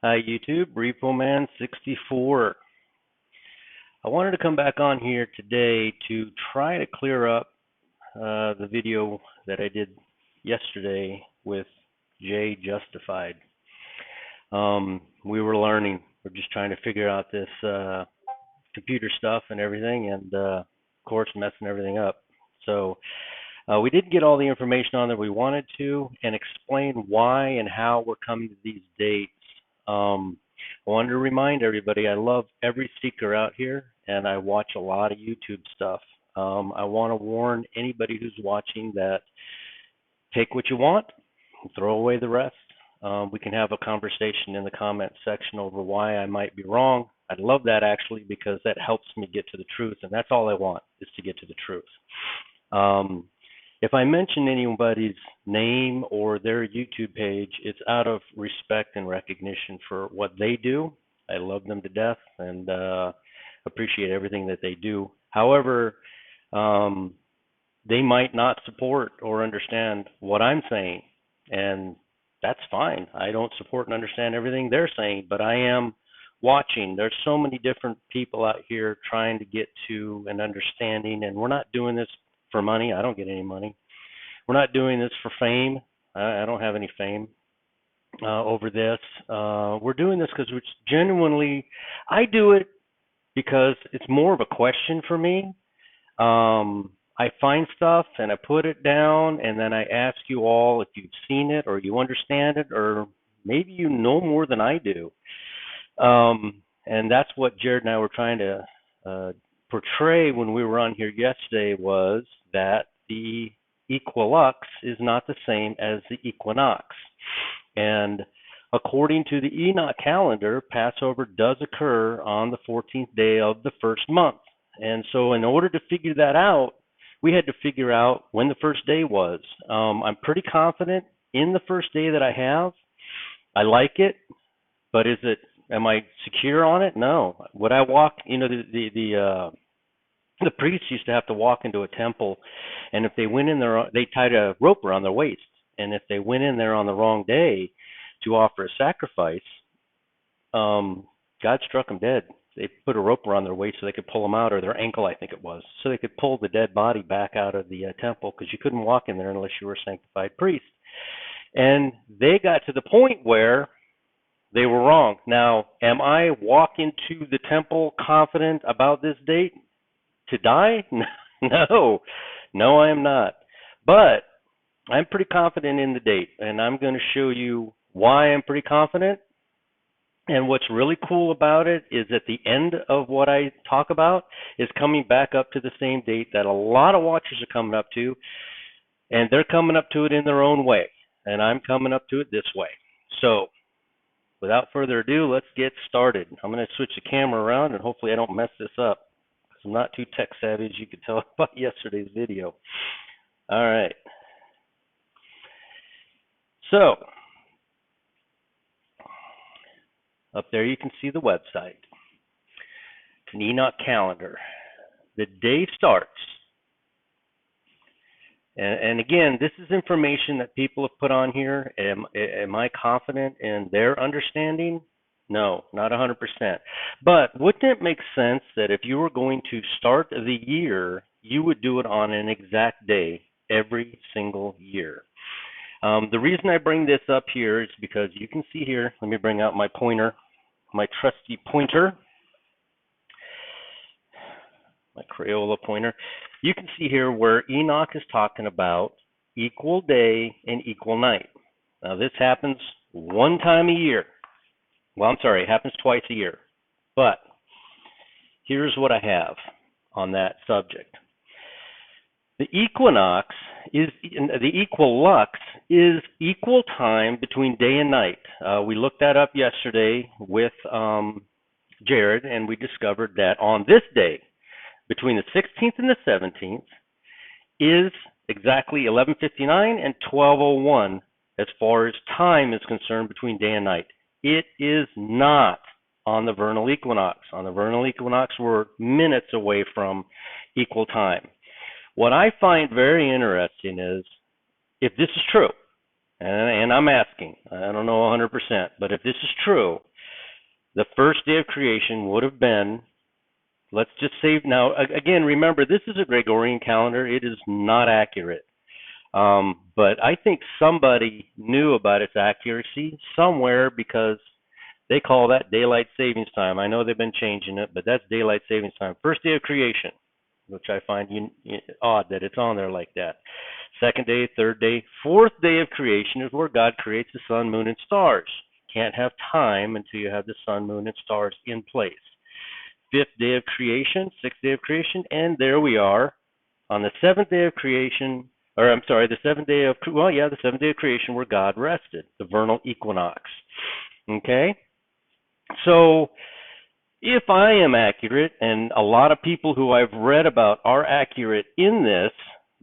Hi YouTube, RepoMan64. I wanted to come back on here today to try to clear up the video that I did yesterday with Jay Justified. We were learning. We're just trying to figure out this computer stuff and everything, and of course messing everything up. So we did get all the information on that we wanted to and explain why and how we're coming to these dates. I wanted to remind everybody I love every seeker out here, and I watch a lot of YouTube stuff. I want to warn anybody who's watching that take what you want, throw away the rest. We can have a conversation in the comment section over why I might be wrong. I'd love that actually, because that helps me get to the truth, and that's all I want, is to get to the truth. If I mention anybody's name or their YouTube page, it's out of respect and recognition for what they do. I love them to death and appreciate everything that they do. However, they might not support or understand what I'm saying, and that's fine. I don't support and understand everything they're saying, but I am watching. There's so many different people out here trying to get to an understanding, and we're not doing this for money. I don't get any money. We're not doing this for fame. I don't have any fame over this. We're doing this because it's genuinely, I do it because it's more of a question for me. I find stuff and I put it down, and then I ask you all if you've seen it or you understand it, or maybe you know more than I do. And that's what Jared and I were trying to portray when we were on here yesterday, was that the Equilux is not the same as the Equinox. And according to the Enoch calendar, Passover does occur on the 14th day of the first month. And so in order to figure that out, we had to figure out when the first day was. I'm pretty confident in the first day that I have. I like it, but am I secure on it? No. Would I walk, the priests used to have to walk into a temple, and if they went in there, they tied a rope around their waist. And if they went in there on the wrong day to offer a sacrifice, God struck them dead. They put a rope around their waist so they could pull them out, or their ankle, I think it was, so they could pull the dead body back out of the temple, because you couldn't walk in there unless you were a sanctified priest. And they got to the point where they were wrong. Now, am I walking to the temple confident about this date to die? No, I am not. But I'm pretty confident in the date, and I'm going to show you why I'm pretty confident. And what's really cool about it is at the end of what I talk about is coming back up to the same date that a lot of watchers are coming up to, and they're coming up to it in their own way, and I'm coming up to it this way. So without further ado, let's get started. I'm going to switch the camera around, and hopefully I don't mess this up, because I'm not too tech savvy, as you could tell by yesterday's video. All right. So up there you can see the website. It's an Enoch calendar. The day starts. And again, this is information that people have put on here. Am I confident in their understanding? No, not 100%. But wouldn't it make sense that if you were going to start the year, you would do it on an exact day every single year? The reason I bring this up here is because you can see here, let me bring out my pointer, my trusty pointer, my Crayola pointer. You can see here where Enoch is talking about equal day and equal night. Now this happens one time a year. Well, I'm sorry, it happens twice a year. But here's what I have on that subject. The Equinox is equal time between day and night. We looked that up yesterday with Jared, and we discovered that on this day, between the 16th and the 17th, is exactly 11:59 and 12:01 as far as time is concerned between day and night. It is not on the vernal equinox. On the vernal equinox, we're minutes away from equal time. What I find very interesting is, if this is true, and I'm asking, I don't know 100%, but if this is true, The first day of creation would have been, let's just say now, again, remember, this is a Gregorian calendar. It is not accurate. But I think somebody knew about its accuracy somewhere because they call that daylight savings time. I know they've been changing it, but that's daylight savings time. First day of creation, which I find odd that it's on there like that. Second day, third day, fourth day of creation is where God creates the sun, moon, and stars. Can't have time until you have the sun, moon, and stars in place. Fifth day of creation, sixth day of creation, and there we are on the seventh day of creation, or I'm sorry, the seventh day of, the seventh day of creation where God rested, the vernal equinox. Okay? So if I am accurate, and a lot of people who I've read about are accurate in this,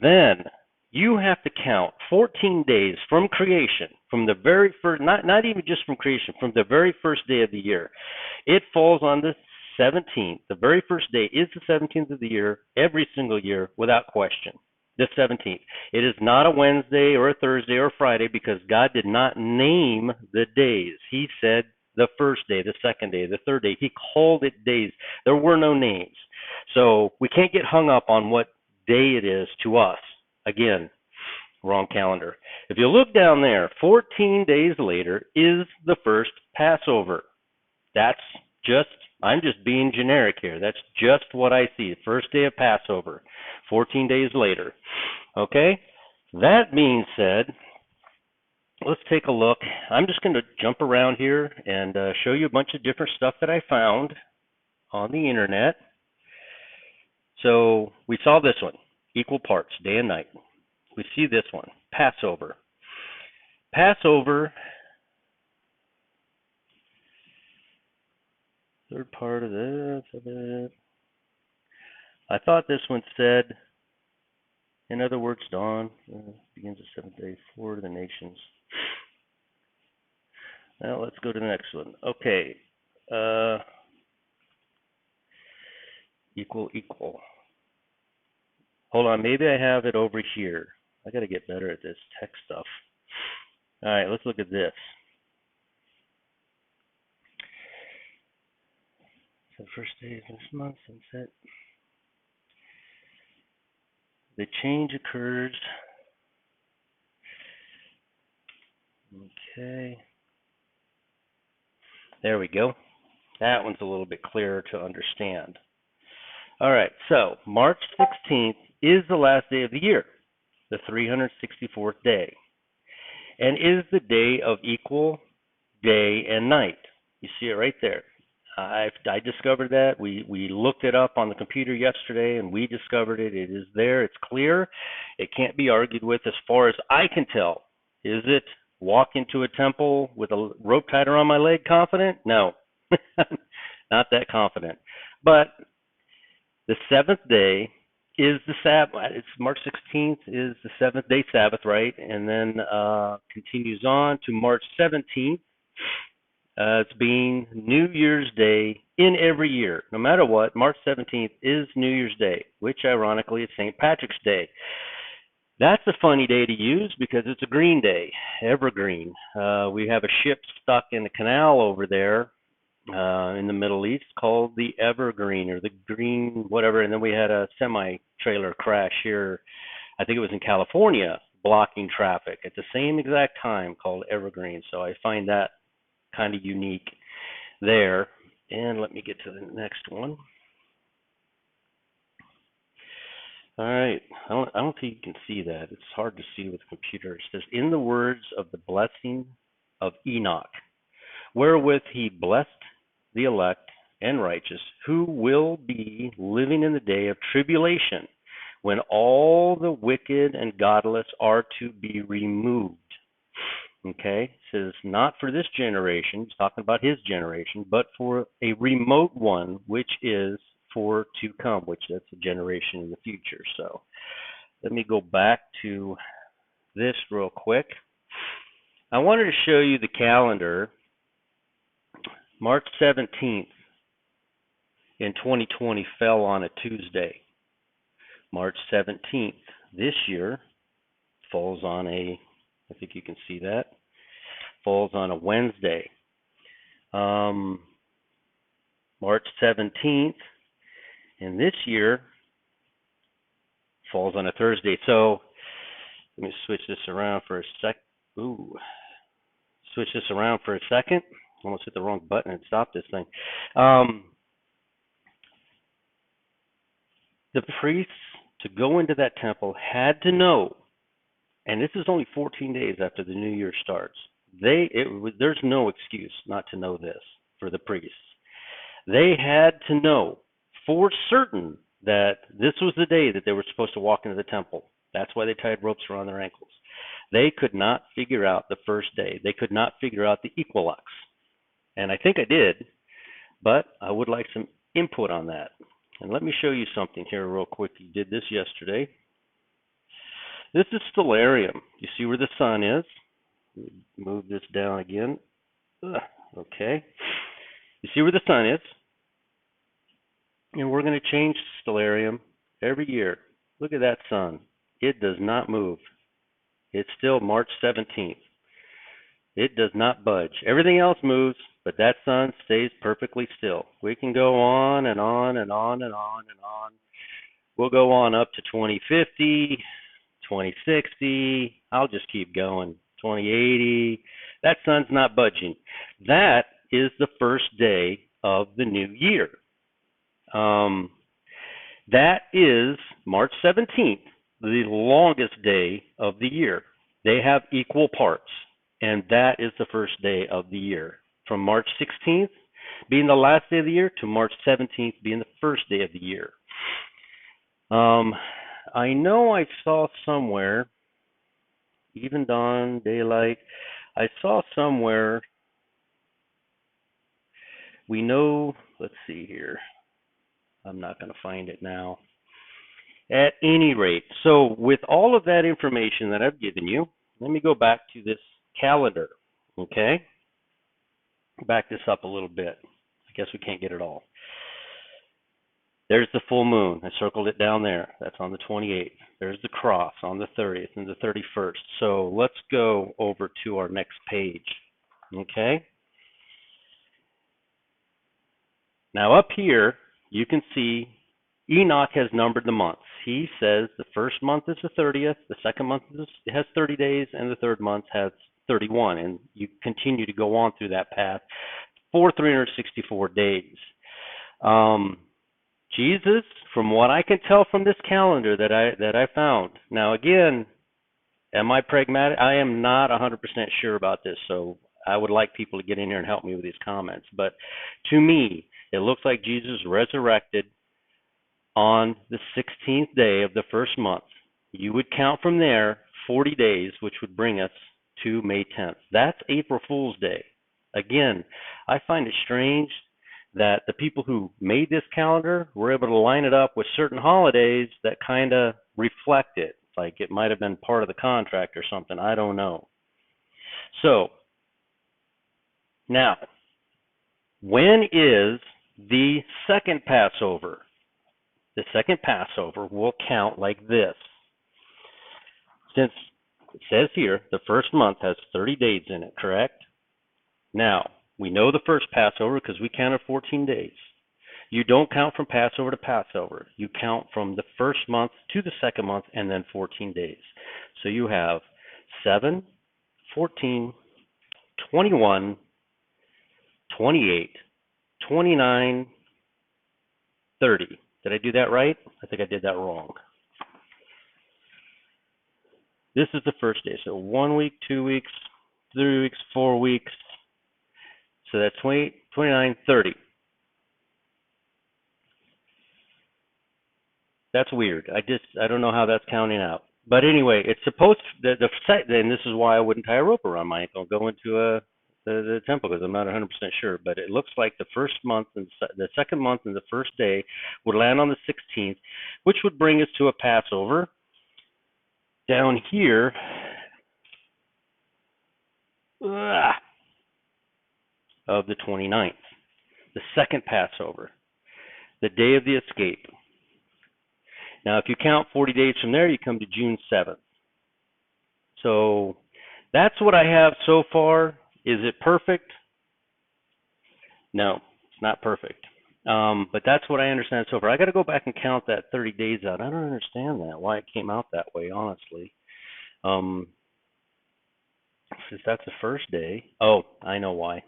then you have to count 14 days from creation, from the very first, not even just from creation, from the very first day of the year. It falls on the 17th. The very first day is the 17th of the year, every single year, without question. The 17th. It is not a Wednesday or a Thursday or a Friday because God did not name the days. He said the first day, the second day, the third day. He called it days. There were no names. So we can't get hung up on what day it is to us. Again, wrong calendar. If you look down there, 14 days later is the first Passover. That's just, I'm just being generic here. That's just what I see. First day of Passover, 14 days later. Okay? That being said, let's take a look. I'm just going to jump around here and show you a bunch of different stuff that I found on the internet. So we saw this one, equal parts, day and night. We see this one, Passover. Passover, third part of this. I thought this one said, in other words, dawn begins the seventh day for the nations. Now let's go to the next one. Okay. Equal. Hold on, maybe I have it over here. I got to get better at this tech stuff. All right, let's look at this. So first day of this month, sunset. The change occurs. Okay. There we go. That one's a little bit clearer to understand. All right, so March 16th is the last day of the year, the 364th day, and is the day of equal day and night. You see it right there. I discovered that. We looked it up on the computer yesterday, and we discovered it. It is there. It's clear. It can't be argued with as far as I can tell. Is it walk into a temple with a rope tied around my leg confident? No, not that confident. But the seventh day is the Sabbath. It's March 16th is the seventh day Sabbath, right? And then continues on to March 17th. It's being New Year's Day in every year. No matter what, March 17th is New Year's Day, which ironically is St. Patrick's Day. That's a funny day to use because it's a green day, evergreen. We have a ship stuck in the canal over there in the Middle East called the Evergreen or the Green whatever, and then we had a semi-trailer crash here, I think it was in California, blocking traffic at the same exact time called Evergreen. So I find that kind of unique there. And let me get to the next one. All right, I don't think you can see that. It's hard to see with the computer. It says, in the words of the blessing of Enoch, wherewith he blessed the elect and righteous, who will be living in the day of tribulation, when all the wicked and godless are to be removed. Okay, it says, not for this generation, he's talking about his generation, but for a remote one, which is for to come, which that's a generation in the future. So let me go back to this real quick. I wanted to show you the calendar. March 17th in 2020 fell on a Tuesday. March 17th this year falls on a, I think you can see that, falls on a Wednesday. March 17th, and this year falls on a Thursday. So let me switch this around for a sec. Ooh, switch this around for a second. Almost hit the wrong button and stopped this thing. The priests to go into that temple had to know, and this is only 14 days after the new year starts. There's no excuse not to know this for the priests. They had to know for certain that this was the day that they were supposed to walk into the temple. That's why they tied ropes around their ankles. They could not figure out the first day. They could not figure out the Equilux. And I think I did, but I would like some input on that. And let me show you something here real quick. You did this yesterday. This is stellarium. You see where the sun is? Move this down again. Okay. You see where the sun is? And we're going to change stellarium every year. Look at that sun. It does not move. It's still March 17th. It does not budge. Everything else moves, but that sun stays perfectly still. We can go on and on and on and on and on. We'll go on up to 2050, 2060. I'll just keep going. 2080. That sun's not budging. That is the first day of the new year. That is March 17th, the longest day of the year. They have equal parts, and that is the first day of the year. From March 16th being the last day of the year to March 17th being the first day of the year. I know I saw somewhere, even dawn, daylight, I saw somewhere, we know, let's see here. I'm not going to find it now. At any rate, so with all of that information that I've given you, let me go back to this calendar, okay? Back this up a little bit. I guess we can't get it all. There's the full moon. I circled it down there. That's on the 28th. There's the cross on the 30th and the 31st. So let's go over to our next page, okay? Now up here, you can see Enoch has numbered the months. He says the first month is the 30th, the second month has 30 days, and the third month has 31. And you continue to go on through that path for 364 days. Jesus, from what I can tell from this calendar that I found. Now again, am I pragmatic? I am not 100% sure about this, so I would like people to get in here and help me with these comments. But to me, it looks like Jesus resurrected on the 16th day of the first month. You would count from there 40 days, which would bring us to May 10th. That's April Fool's Day. Again, I find it strange that the people who made this calendar were able to line it up with certain holidays that kind of reflect it. Like it might have been part of the contract or something. I don't know. So, now, when is the second Passover? The second Passover will count like this. Since it says here, the first month has 30 days in it, correct? Now, we know the first Passover because we counted 14 days. You don't count from Passover to Passover. You count from the first month to the second month and then 14 days. So you have 7, 14, 21, 28, 29, 30. Did I do that right? I think I did that wrong. This is the first day. So 1 week, 2 weeks, 3 weeks, 4 weeks. So that's 20, 29, 30. That's weird. I don't know how that's counting out. But anyway, it's supposed to, and this is why I wouldn't tie a rope around my ankle, go into the temple because I'm not 100% sure. But it looks like the first month and the second month and the first day would land on the 16th, which would bring us to a Passover down here. Of the 29th, the second Passover, the day of the escape. Now, if you count 40 days from there, you come to June 7th. So that's what I have so far. Is it perfect? No, it's not perfect. But that's what I understand so far. I got to go back and count that 30 days out. I don't understand that, why it came out that way, honestly. Um, since that's the first day. Oh, I know why.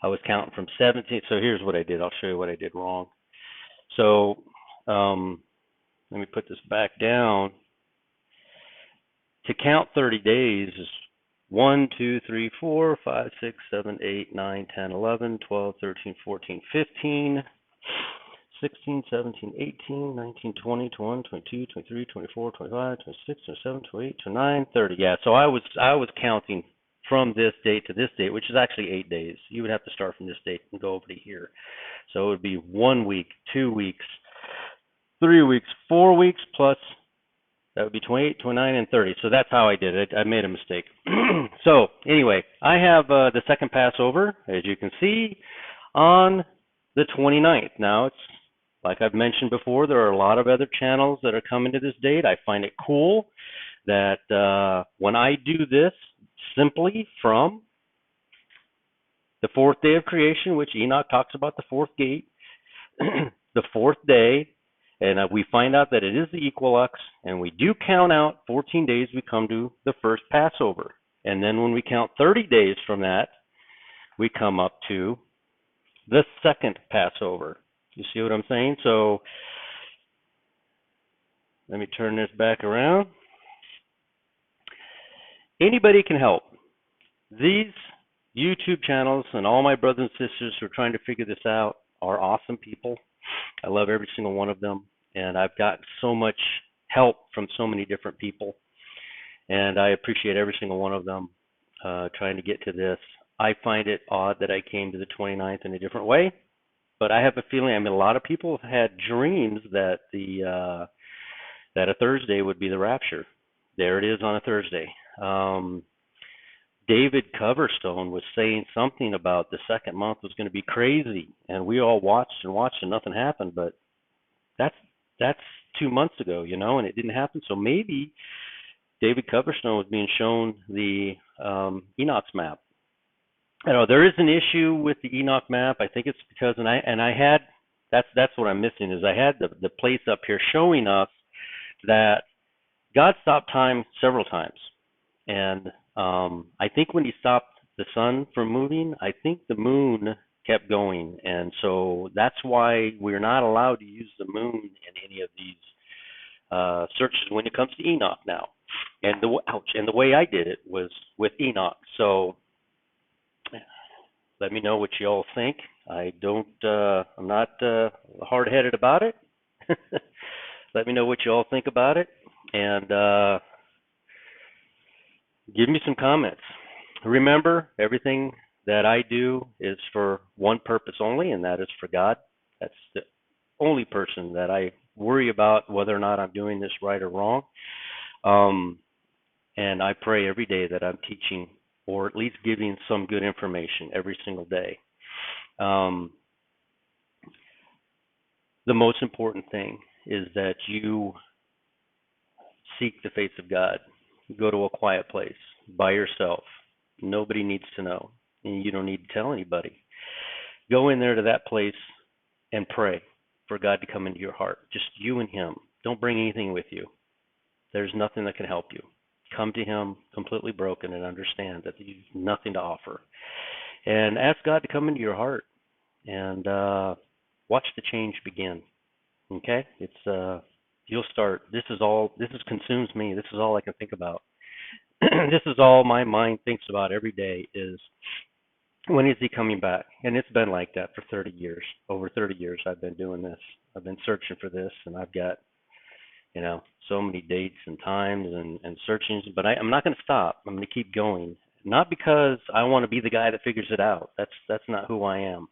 I was counting from 17. So here's what I did. I'll show you what I did wrong. So let me put this back down. To count 30 days is 1, 2, 3, 4, 5, 6, 7, 8, 9, 10, 11, 12, 13, 14, 15, 16, 17, 18, 19, 20, 21, 22, 23, 24, 25, 26, 27, 28, 29, 30. Yeah, so I was counting from this date to this date, which is actually 8 days. You would have to start from this date and go over to here. So it would be 1 week, 2 weeks, 3 weeks, 4 weeks plus that would be 28, 29, and 30. So that's how I did it. I made a mistake. So anyway, I have the second Passover, as you can see, on the 29th. Now, it's like I've mentioned before, there are a lot of other channels that are coming to this date. I find it cool that when I do this simply from the fourth day of creation, which Enoch talks about the fourth gate, the fourth day, and we find out that it is the Equilux, and we do count out 14 days, we come to the first Passover. And then when we count 30 days from that, we come up to the second Passover. You see what I'm saying? So let me turn this back around. Anybody can help. These YouTube channels and all my brothers and sisters who are trying to figure this out are awesome people. I love every single one of them, and I've got so much help from so many different people, and I appreciate every single one of them trying to get to this. I find it odd that I came to the 29th in a different way, but I have a feeling, I mean, a lot of people have had dreams that that a Thursday would be the rapture. There it is on a Thursday. David Coverstone was saying something about the second month was going to be crazy, and we all watched and watched and nothing happened. But that's 2 months ago, and it didn't happen. So maybe David Coverstone was being shown the Enoch map. I know there is an issue with the Enoch map. I think it's because, and I had that's what I'm missing is I had the place up here showing us that God stopped time several times, and I think when he stopped the sun from moving, I think the moon kept going, and so that's why we're not allowed to use the moon in any of these searches when it comes to Enoch now. And the way I did it was with Enoch. So let me know what you all think. I'm not hard-headed about it. Let me know what you all think about it, and give me some comments. Remember, everything that I do is for one purpose only, and that is for God. That's the only person that I worry about whether or not I'm doing this right or wrong. And I pray every day that I'm teaching or at least giving some good information every single day. The most important thing is that you seek the face of God. Go to a quiet place by yourself. Nobody needs to know, and you don't need to tell anybody. Go in there to that place and pray for God to come into your heart. Just you and him. Don't bring anything with you. There's nothing that can help you. Come to him completely broken and understand that you have nothing to offer. And ask God to come into your heart and watch the change begin. Okay? You'll start. This consumes me. This is all I can think about. This is all my mind thinks about every day is, when is he coming back? And it's been like that for 30 years. Over 30 years I've been doing this. I've been searching for this, and I've got, so many dates and times and searchings, but I'm not going to stop. I'm going to keep going. Not because I want to be the guy that figures it out. That's not who I am.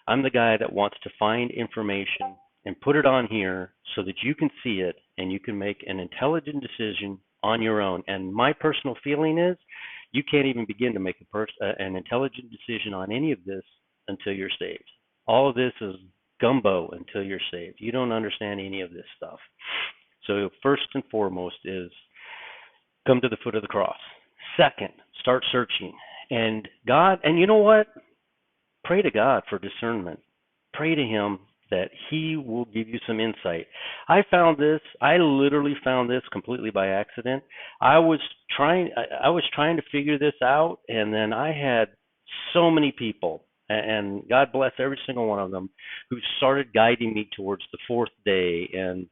I'm the guy that wants to find information and put it on here so that you can see it and you can make an intelligent decision on your own. And my personal feeling is you can't even begin to make an intelligent decision on any of this until you're saved. All of this is gumbo until you're saved. You don't understand any of this stuff. So first and foremost is come to the foot of the cross. Second, start searching. And God, and you know what? Pray to God for discernment. pray to him that he will give you some insight. I literally found this completely by accident. I was trying to figure this out, and then I had so many people, and God bless every single one of them, who started guiding me towards the fourth day and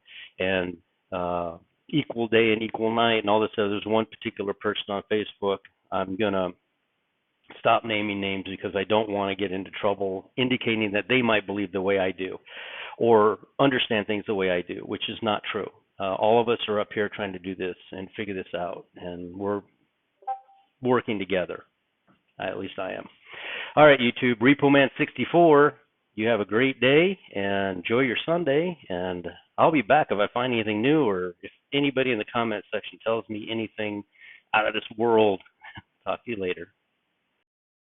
equal day and equal night and all this other. There's one particular person on Facebook. I'm gonna stop naming names because I don't want to get into trouble indicating that they might believe the way I do or understand things the way I do, which is not true. All of us are up here trying to do this and figure this out, and we're working together. At least I am. All right, YouTube, RepoMan64, you have a great day and enjoy your Sunday, and I'll be back if I find anything new or if anybody in the comment section tells me anything out of this world. Talk to you later.